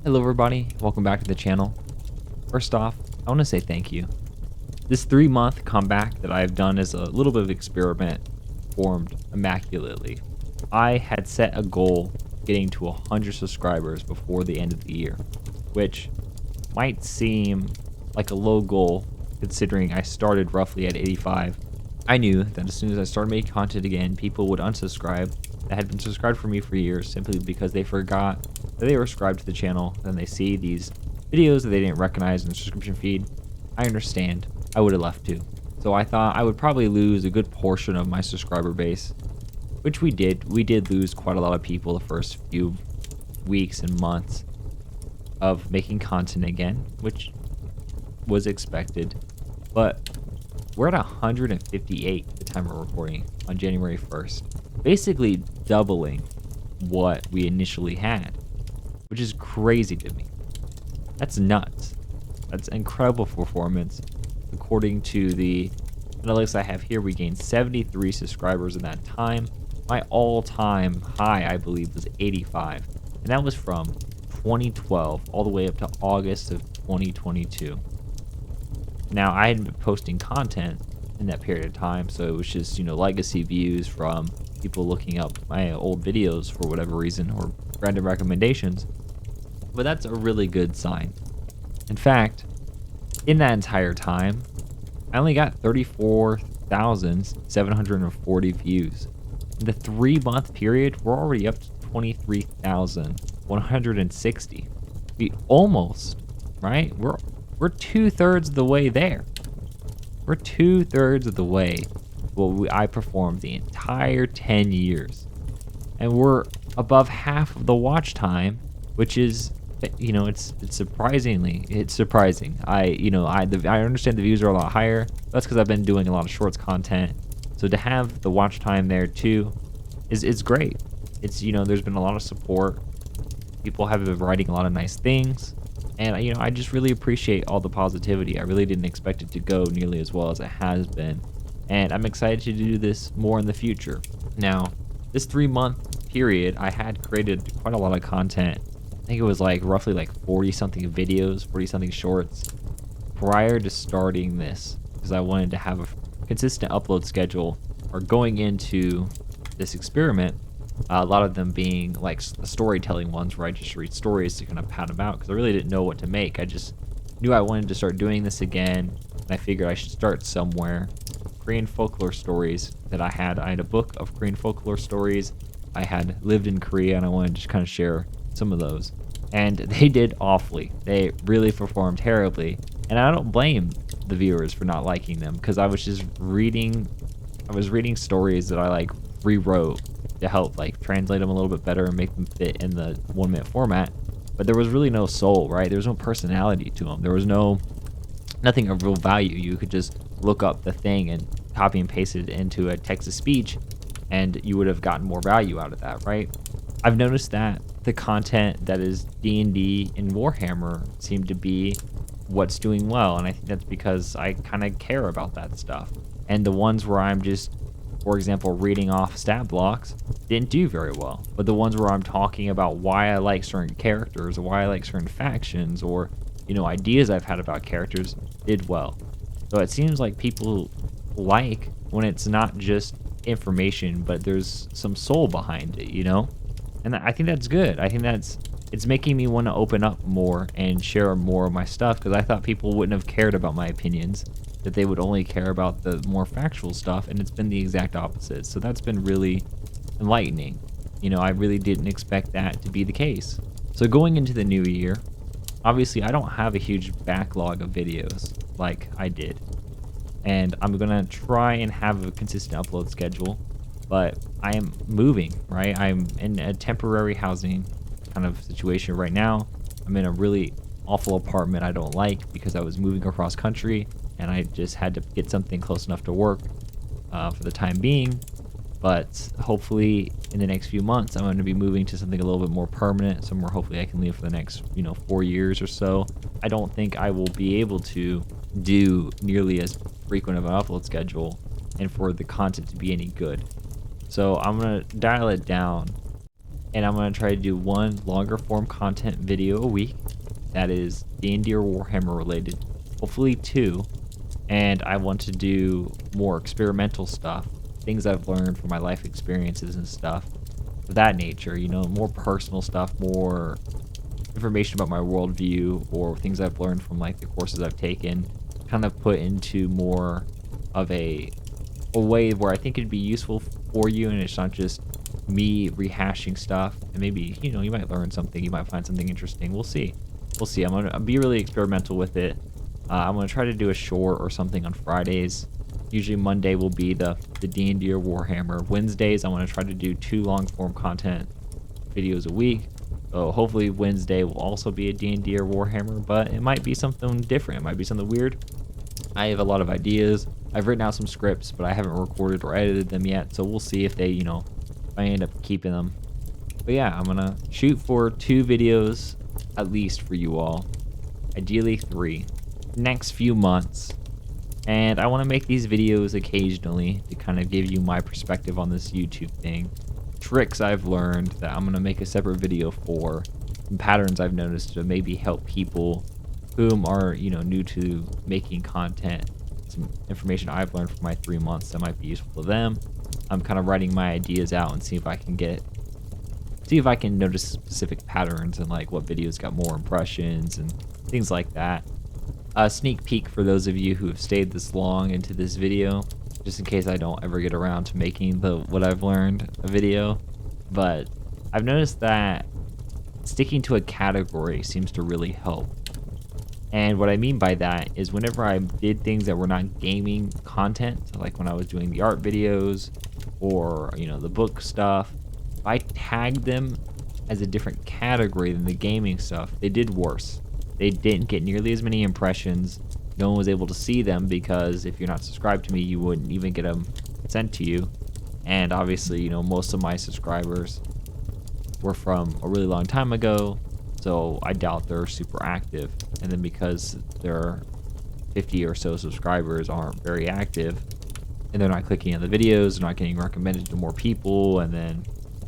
Hello everybody, welcome back to the channel. First off, I want to say thank you. This 3-month comeback that I've done is a little bit of experiment formed immaculately. I had set a goal getting to 100 subscribers before the end of the year, which might seem like a low goal considering I started roughly at 85. I knew that as soon as I started making content again, people would unsubscribe that had been subscribed for me for years simply because they forgot that they were subscribed to the channel. Then they see these videos that they didn't recognize in the subscription feed. I understand. I would have left too. So I thought I would probably lose a good portion of my subscriber base, which we did. We did lose quite a lot of people the first few weeks and months of making content again, which was expected. But we're at 158 at the time of recording on January 1st, basically doubling what we initially had, which is crazy to me. That's nuts. That's incredible performance. According to the analytics I have here, we gained 73 subscribers in that time. My all-time high, I believe, was 85, and that was from 2012 all the way up to August of 2022. Now, I hadn't been posting content in that period of time, so it was just, legacy views from people looking up my old videos for whatever reason or random recommendations. But that's a really good sign. In fact, in that entire time, I only got 34,740 views. In the 3-month period, we're already up to 23,160. We almost, right? We're 2/3 of the way there. We're 2/3 of the way. Well, I performed the entire 10 years. And we're above half of the watch time, which is, it's surprising. I understand the views are a lot higher. That's because I've been doing a lot of shorts content. So to have the watch time there too is great. It's, there's been a lot of support. People have been writing a lot of nice things. And, I just really appreciate all the positivity. I really didn't expect it to go nearly as well as it has been. And I'm excited to do this more in the future. Now, this 3-month period, I had created quite a lot of content. I think it was roughly 40-something videos, 40-something shorts prior to starting this, because I wanted to have a consistent upload schedule or going into this experiment. A lot of them being the storytelling ones where I just read stories to kind of pad them out because I really didn't know what to make. I just knew I wanted to start doing this again, and I figured I should start somewhere. Korean folklore stories that I had a book of Korean folklore stories. I had lived in Korea and I wanted to just kind of share some of those. And they did awfully. They really performed terribly. And I don't blame the viewers for not liking them because I was just reading stories that I rewrote to help translate them a little bit better and make them fit in the 1-minute format. But there was really no soul, right? There was no personality to them. There was nothing of real value. You could just look up the thing and copy and paste it into a text-to-speech and you would have gotten more value out of that, right? I've noticed that the content that is D&D and Warhammer seem to be what's doing well, and I think that's because I kind of care about that stuff. And the ones where I'm just, for example, reading off stat blocks didn't do very well. But the ones where I'm talking about why I like certain characters or why I like certain factions or, ideas I've had about characters did well. So it seems like people like when it's not just information, but there's some soul behind it, And I think that's good. I think it's making me want to open up more and share more of my stuff because I thought people wouldn't have cared about my opinions, that they would only care about the more factual stuff, and it's been the exact opposite. So that's been really enlightening. I really didn't expect that to be the case. So going into the new year, obviously I don't have a huge backlog of videos like I did. And I'm going to try and have a consistent upload schedule, but I am moving, right? I'm in a temporary housing kind of situation right now. I'm in a really awful apartment I don't like because I was moving across country and I just had to get something close enough to work for the time being. But hopefully in the next few months, I'm going to be moving to something a little bit more permanent, somewhere hopefully I can live for the next, 4 years or so. I don't think I will be able to do nearly as frequent of an upload schedule and for the content to be any good. So I'm going to dial it down and I'm gonna try to do one longer form content video a week that is D&D or Warhammer related, hopefully two. And I want to do more experimental stuff, things I've learned from my life experiences and stuff of that nature, more personal stuff, more information about my worldview or things I've learned from like the courses I've taken, kind of put into more of a way where I think it'd be useful for you, and it's not just me rehashing stuff. And maybe you might learn something, you might find something interesting. We'll see. I'm gonna be really experimental with it. I'm gonna try to do a short or something on Fridays. Usually Monday will be the D&D or Warhammer. Wednesdays I'm gonna try to do 2 long form content videos a week. So hopefully Wednesday will also be a D&D or Warhammer, but it might be something different. It might be something weird. I have a lot of ideas. I've written out some scripts, but I haven't recorded or edited them yet. So we'll see if they, if I end up keeping them. But yeah, I'm gonna shoot for 2 videos at least for you all. Ideally 3. Next few months. And I want to make these videos occasionally to kind of give you my perspective on this YouTube thing. Tricks I've learned that I'm going to make a separate video for. And patterns I've noticed to maybe help people whom are, new to making content. Some information I've learned from my 3 months that might be useful to them. I'm kind of writing my ideas out and see if I can notice specific patterns and like what videos got more impressions and things like that. A sneak peek for those of you who have stayed this long into this video, just in case I don't ever get around to making what I've learned a video. But I've noticed that sticking to a category seems to really help. And what I mean by that is whenever I did things that were not gaming content, like when I was doing the art videos or the book stuff, if I tagged them as a different category than the gaming stuff, they did worse. They didn't get nearly as many impressions. No one was able to see them because if you're not subscribed to me, you wouldn't even get them sent to you. And obviously, most of my subscribers were from a really long time ago, so I doubt they're super active. And then because their 50 or so subscribers aren't very active, and they're not clicking on the videos, they're not getting recommended to more people, and then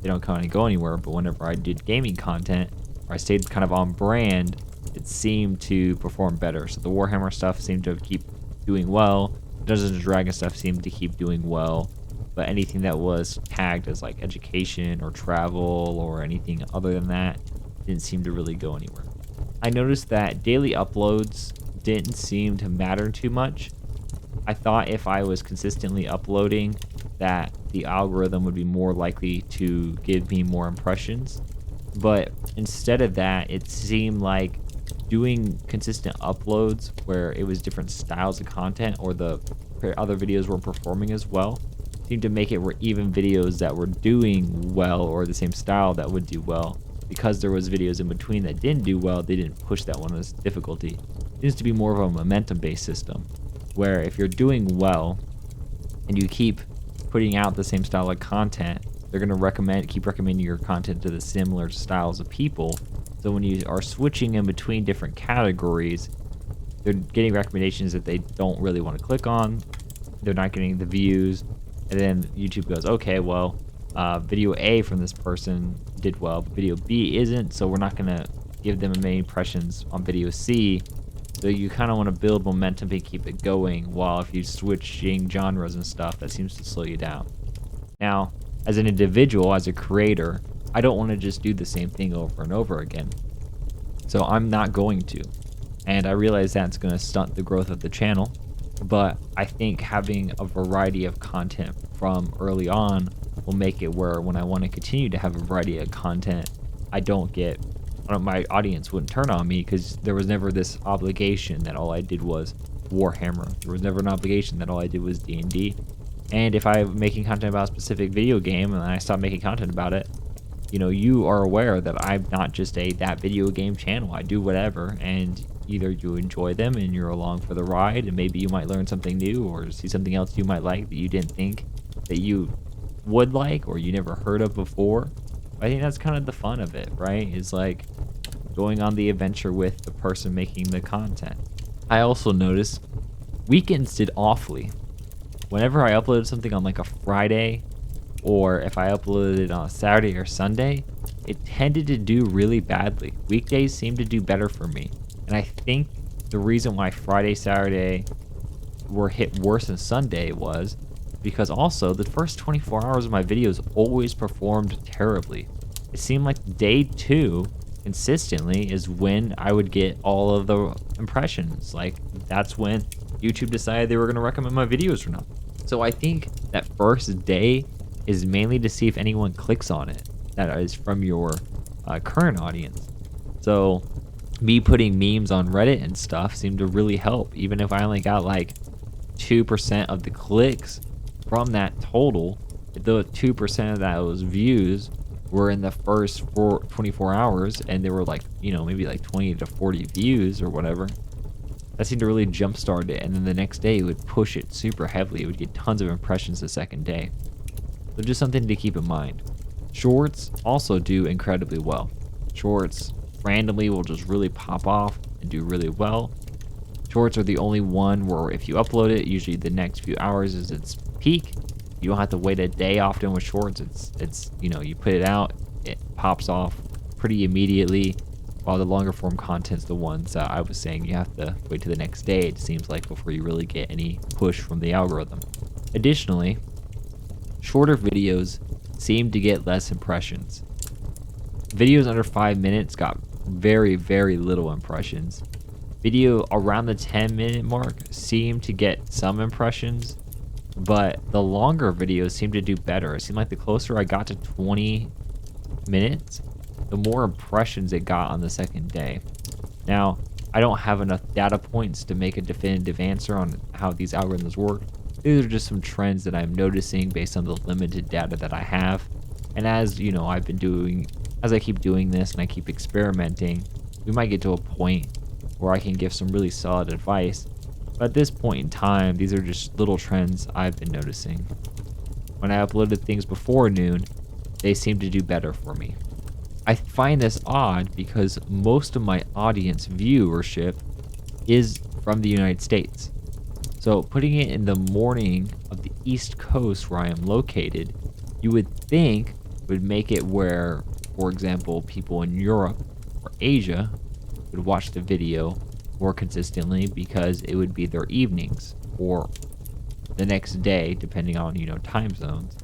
they don't kind of go anywhere. But whenever I did gaming content, or I stayed kind of on brand, it seemed to perform better. So the Warhammer stuff seemed to keep doing well. Dungeons and Dragons stuff seemed to keep doing well. But anything that was tagged as like education or travel or anything other than that didn't seem to really go anywhere. I noticed that daily uploads didn't seem to matter too much. I thought if I was consistently uploading that the algorithm would be more likely to give me more impressions. But instead of that, it seemed like doing consistent uploads where it was different styles of content or the other videos weren't performing as well seemed to make it where even videos that were doing well or the same style that would do well, because there was videos in between that didn't do well, they didn't push that one as difficulty. It seems to be more of a momentum based system where if you're doing well and you keep putting out the same style of content, they're going to keep recommending your content to the similar styles of people. So when you are switching in between different categories, they're getting recommendations that they don't really want to click on. They're not getting the views. And then YouTube goes, okay, well, video A from this person did well, but video B isn't, so we're not going to give them many impressions on video C. So you kind of want to build momentum and keep it going, while if you switching genres and stuff, that seems to slow you down. Now, as an individual, as a creator, I don't want to just do the same thing over and over again. So I'm not going to. And I realize that's going to stunt the growth of the channel. But I think having a variety of content from early on will make it where when I want to continue to have a variety of content, my audience wouldn't turn on me because there was never this obligation that all I did was Warhammer. There was never an obligation that all I did was D&D. And if I'm making content about a specific video game and I stop making content about it, you are aware that I'm not just that video game channel. I do whatever, and either you enjoy them and you're along for the ride, and maybe you might learn something new or see something else you might like that you didn't think that you would like or you never heard of before. I think that's kind of the fun of it, right? Is like going on the adventure with the person making the content. I also noticed weekends did awfully. Whenever I uploaded something on like a Friday or if I uploaded it on a Saturday or Sunday, it tended to do really badly. Weekdays seem to do better for me. And I think the reason why Friday, Saturday were hit worse than Sunday was because also the first 24 hours of my videos always performed terribly. It seemed like day 2 consistently is when I would get all of the impressions. Like that's when YouTube decided they were going to recommend my videos or not. So I think that first day is mainly to see if anyone clicks on it that is from your current audience. So me putting memes on Reddit and stuff seemed to really help, even if I only got like 2% of the clicks from that total. The 2% of those views were in the first 24 hours, and there were like, you know, maybe like 20 to 40 views or whatever. That seemed to really jumpstart it, and then the next day it would push it super heavily. It would get tons of impressions the second day. So just something to keep in mind. Shorts also do incredibly well. Shorts randomly will just really pop off and do really well. Shorts are the only one where if you upload it, usually the next few hours is its peak. You don't have to wait a day often with shorts. It's you know, you put it out, it pops off pretty immediately, while the longer form content's the ones that I was saying you have to wait to the next day, it seems like, before you really get any push from the algorithm. Additionally, shorter videos seem to get less impressions. Videos under 5 minutes got very, very little impressions. Video around the 10-minute mark seemed to get some impressions, but the longer videos seemed to do better. It seemed like the closer I got to 20 minutes, the more impressions it got on the second day. Now, I don't have enough data points to make a definitive answer on how these algorithms work. These are just some trends that I'm noticing based on the limited data that I have. And as you know, as I keep doing this and I keep experimenting, we might get to a point where I can give some really solid advice. But at this point in time, these are just little trends I've been noticing. When I uploaded things before noon, they seem to do better for me. I find this odd because most of my audience viewership is from the United States. So putting it in the morning of the East Coast where I am located, you would think would make it where, for example, people in Europe or Asia would watch the video more consistently because it would be their evenings or the next day, depending on, you know, time zones.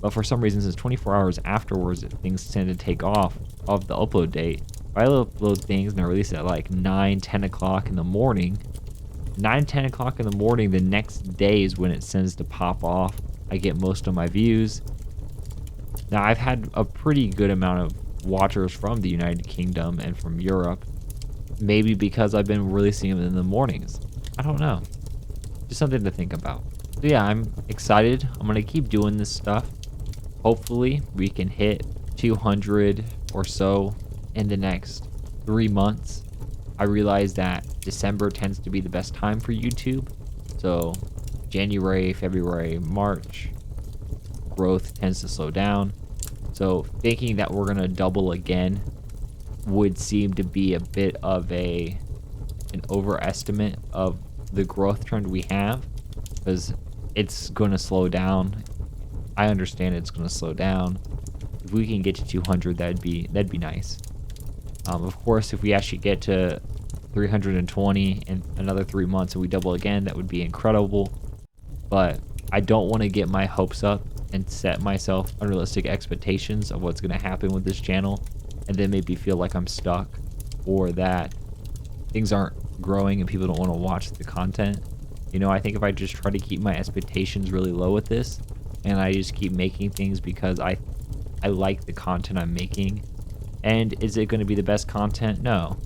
But for some reason, since 24 hours afterwards, things tend to take off of the upload date. If I upload things and I release it at like 9, 10 o'clock in the morning, 9, 10 o'clock in the morning, the next day is when it tends to pop off. I get most of my views. Now, I've had a pretty good amount of watchers from the United Kingdom and from Europe. Maybe because I've been releasing them in the mornings. I don't know. Just something to think about. So yeah, I'm excited. I'm going to keep doing this stuff. Hopefully, we can hit 200 or so in the next 3 months. I realize that December tends to be the best time for YouTube. So January, February, March, growth tends to slow down. So thinking that we're going to double again would seem to be a bit of an overestimate of the growth trend we have, because it's going to slow down. I understand it's going to slow down. If we can get to 200, that'd be nice. Of course, if we actually get to 320 in another 3 months and we double again, that would be incredible. But I don't want to get my hopes up and set myself unrealistic expectations of what's going to happen with this channel, and then maybe feel like I'm stuck or that things aren't growing and people don't want to watch the content. You know, I think if I just try to keep my expectations really low with this, and I just keep making things because I like the content I'm making. And is it going to be the best content? No.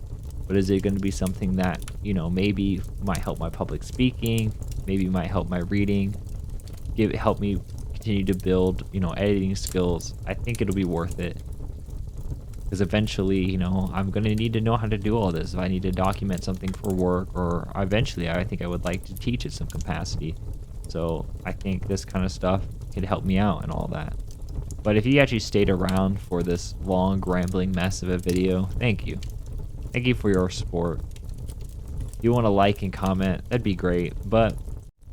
But is it going to be something that, you know, maybe might help my public speaking, maybe might help my reading, help me continue to build, you know, editing skills? I think it'll be worth it. Because eventually, you know, I'm going to need to know how to do all this. If I need to document something for work, or eventually I think I would like to teach at some capacity. So I think this kind of stuff could help me out and all that. But if you actually stayed around for this long, rambling mess of a video, thank you. Thank you for your support. If you want to like and comment, that'd be great. But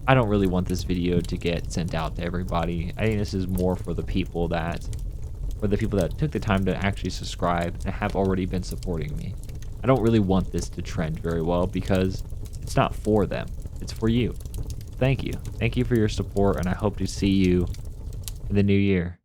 I don't really want this video to get sent out to everybody. I think this is more for the people that took the time to actually subscribe and have already been supporting me. I don't really want this to trend very well because it's not for them. It's for you. Thank you. Thank you for your support, and I hope to see you in the new year.